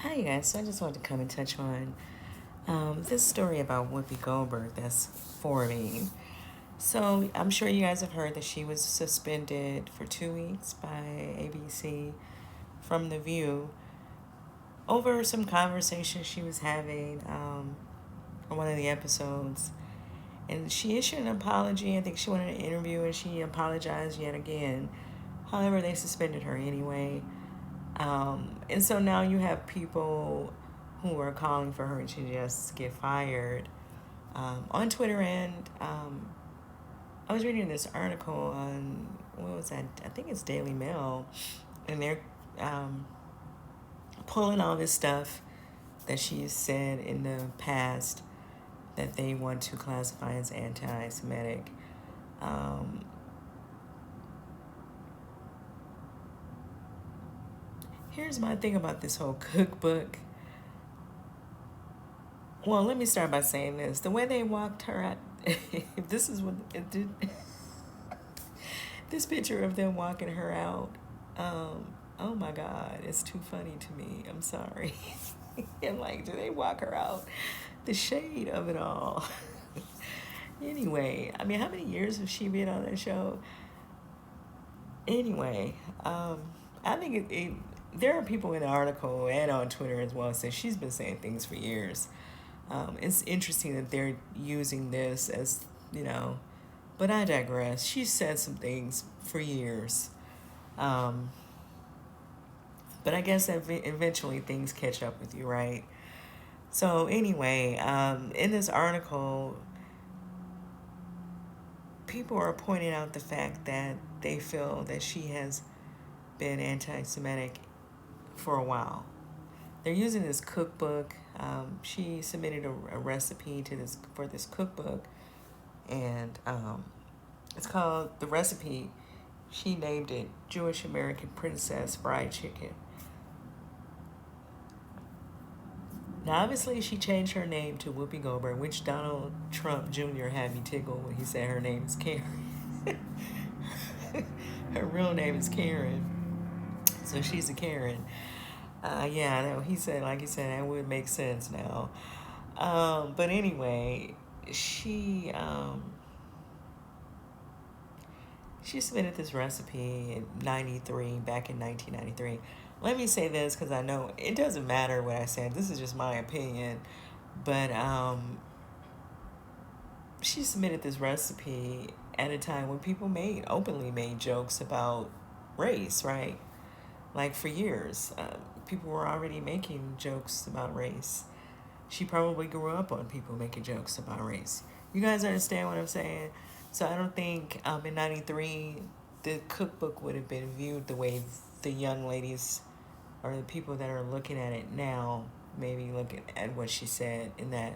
Hi guys, so I just wanted to come and touch on this story about Whoopi Goldberg that's forming. So I'm sure you guys have heard that she was suspended for 2 weeks by ABC from The View over some conversation she was having on one of the episodes. And she issued an apology. I think she wanted an interview and she apologized yet again. However, they suspended her anyway. And so now you have people who are calling for her to just get fired on Twitter. And I was reading this article on, what was that? I think it's Daily Mail. And they're um, pulling all this stuff that she's said in the past that they want to classify as anti Semitic. Um, Here's my thing about this whole cookbook. Well, let me start by saying this. The way they walked her out, if this is what it did, this picture of them walking her out, oh my God, it's too funny to me. I'm sorry. And like, do they walk her out? The shade of it all. Anyway, I mean, how many years has she been on that show? Anyway, I think there are people in the article and on Twitter as well say she's been saying things for years. It's interesting that they're using this as, but I digress. She said some things for years. Um, but I guess eventually things catch up with you, right? So, anyway, in this article, people are pointing out the fact that they feel that she has been anti Semitic for a while. They're using this cookbook. She submitted a recipe to this for this cookbook, and it's called the recipe. She named it Jewish American Princess Fried Chicken. Now, obviously, she changed her name to Whoopi Goldberg, which Donald Trump Jr. had me tickled when he said her name is Karen. Her real name is Karen, so she's a Karen. Yeah, I know. He said, like he said, that would make sense now. But anyway, she submitted this recipe in '93, back in 1993. Let me say this because I know it doesn't matter what I said. This is just my opinion. But she submitted this recipe at a time when people openly made jokes about race, right? Like for years, people were already making jokes about race. She probably grew up on people making jokes about race. You guys understand what I'm saying? So I don't think in '93 the cookbook would have been viewed the way the young ladies or the people that are looking at it now maybe looking at what she said in that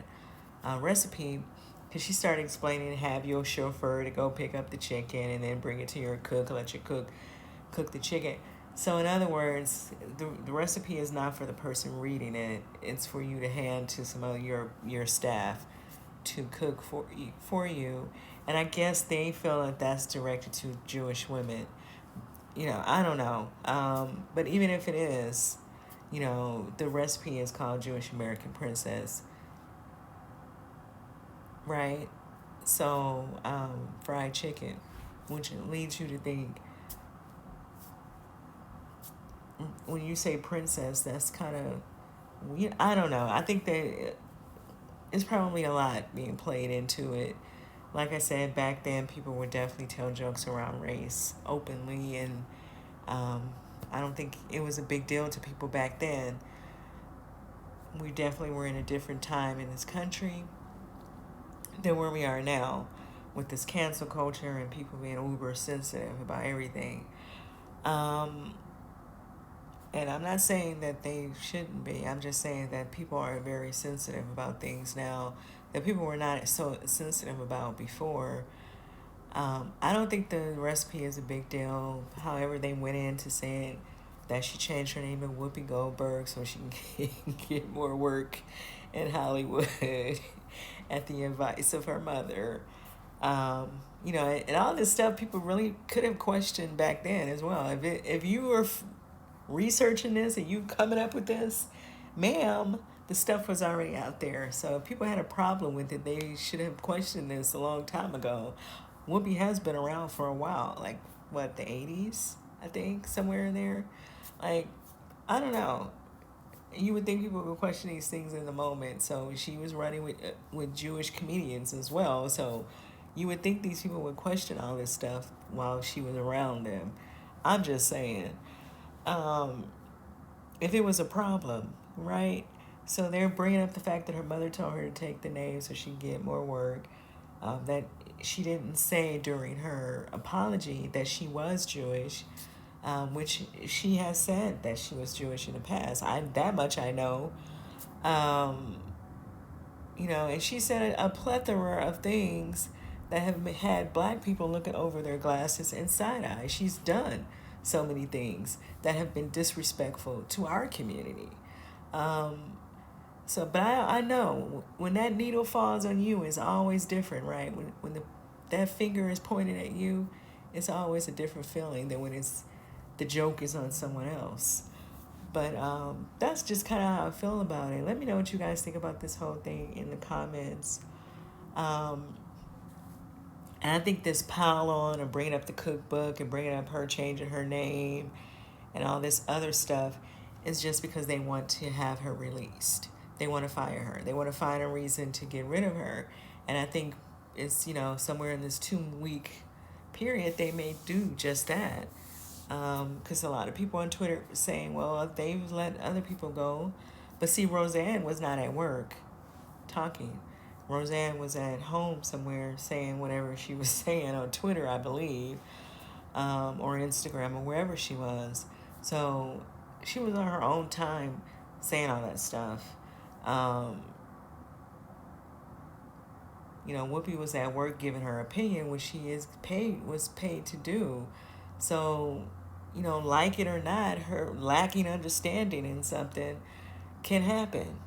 recipe. Because she started explaining, have your chauffeur to go pick up the chicken and then bring it to your cook, let your cook the chicken. So in other words, the recipe is not for the person reading it. It's for you to hand to some of your staff to cook for you. And I guess they feel that that's directed to Jewish women. I don't know. But even if it is, the recipe is called Jewish American Princess, right? So, fried chicken, which leads you to think when you say princess, that's kind of, I don't know. I think that it's probably a lot being played into it. Like I said, back then, people would definitely tell jokes around race openly, and I don't think it was a big deal to people back then. We definitely were in a different time in this country than where we are now with this cancel culture and people being uber sensitive about everything. And I'm not saying that they shouldn't be. I'm just saying that people are very sensitive about things now that people were not so sensitive about before. I don't think the recipe is a big deal. However, they went in to say that she changed her name to Whoopi Goldberg so she can get more work in Hollywood at the advice of her mother. And all this stuff people really could have questioned back then as well. If you were researching this and you coming up with this, ma'am, the stuff was already out there. So if people had a problem with it, they should have questioned this a long time ago. Whoopi has been around for a while, like what, the 80s, I think, somewhere in there. Like, I don't know. You would think people would question these things in the moment. So she was running with Jewish comedians as well. So you would think these people would question all this stuff while she was around them. I'm just saying, um, if it was a problem, right? So they're bringing up the fact that her mother told her to take the name so she can get more work. That she didn't say during her apology that she was Jewish, which she has said that she was Jewish in the past. That much I know. Um, and she said a plethora of things that have had black people looking over their glasses and side eye. She's done so many things that have been disrespectful to our community. Um, but I know when that needle falls on you, it's always different, right? When that finger is pointed at you, it's always a different feeling than when the joke is on someone else. But that's just kind of how I feel about it. Let me know what you guys think about this whole thing in the comments. Um, and I think this pile on of bringing up the cookbook and bringing up her changing her name and all this other stuff is just because they want to have her released. They want to fire her. They want to find a reason to get rid of her. And I think it's, somewhere in this 2-week period, they may do just that. Because a lot of people on Twitter saying, well, they've let other people go. But see, Roseanne was not at work talking. Roseanne was at home somewhere saying whatever she was saying on Twitter, I believe, or Instagram or wherever she was. So she was on her own time saying all that stuff. Whoopi was at work giving her opinion, which she was paid to do. So, like it or not, her lacking understanding in something can happen.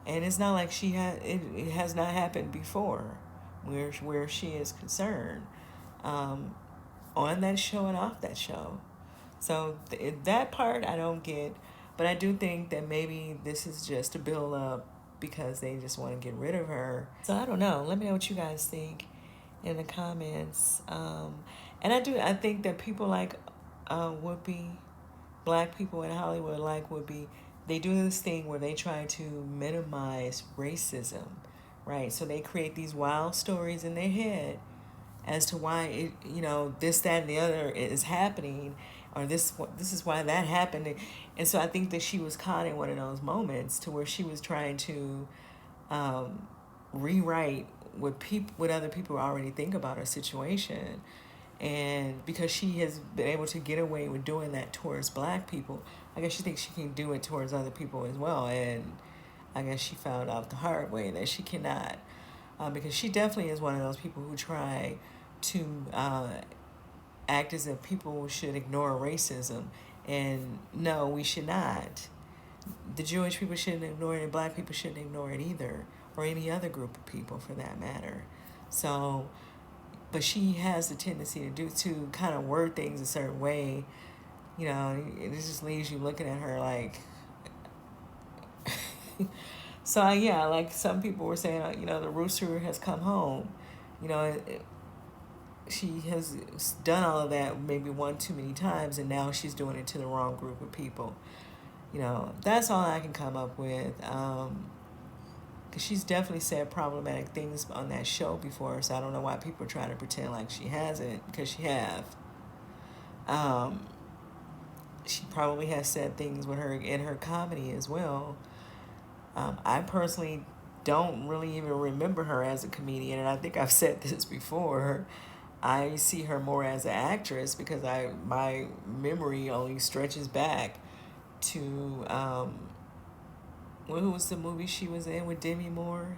And it's not like it has not happened before where she is concerned, on that show and off that show. So that part I don't get, but I do think that maybe this is just a build up because they just want to get rid of her. So I don't know. Let me know what you guys think in the comments. And I think that people like Whoopi, black people in Hollywood like Whoopi, they do this thing where they try to minimize racism, right? So they create these wild stories in their head as to why this, that, and the other is happening, or this is why that happened. And so I think that she was caught in one of those moments to where she was trying to rewrite what other people already think about her situation. And because she has been able to get away with doing that towards black people, I guess she thinks she can do it towards other people as well. And I guess she found out the hard way that she cannot. Because she definitely is one of those people who try to act as if people should ignore racism. And no, we should not. The Jewish people shouldn't ignore it, and black people shouldn't ignore it either, or any other group of people for that matter. So, but she has the tendency to kind of word things a certain way, it just leaves you looking at her like. So yeah, like some people were saying, the rooster has come home. She has done all of that maybe one too many times, and now she's doing it to the wrong group of people. That's all I can come up with. Because she's definitely said problematic things on that show before, so I don't know why people are trying to pretend like she hasn't, because she have. She probably has said things with her in her comedy as well. I personally don't really even remember her as a comedian, and I think I've said this before. I see her more as an actress because my memory only stretches back to what was the movie she was in with Demi Moore?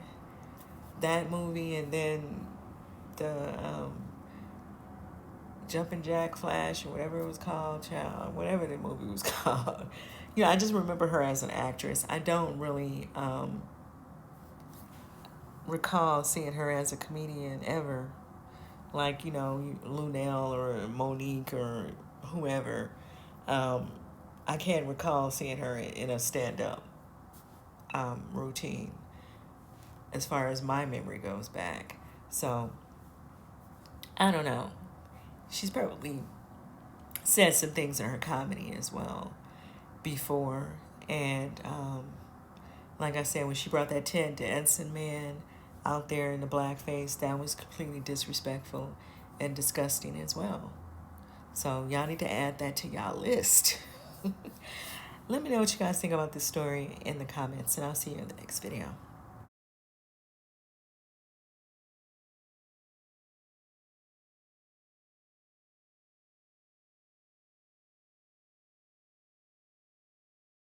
That movie, and then the Jumpin' Jack Flash or whatever it was called, whatever the movie was called. I just remember her as an actress. I don't really recall seeing her as a comedian ever. Like, Lunel or Monique or whoever. I can't recall seeing her in a stand-up. routine as far as my memory goes back. So I don't know. She's probably said some things in her comedy as well before. And like I said, when she brought that Ted Danson man out there in the blackface, that was completely disrespectful and disgusting as well. So y'all need to add that to y'all list. Let me know what you guys think about this story in the comments, and I'll see you in the next video.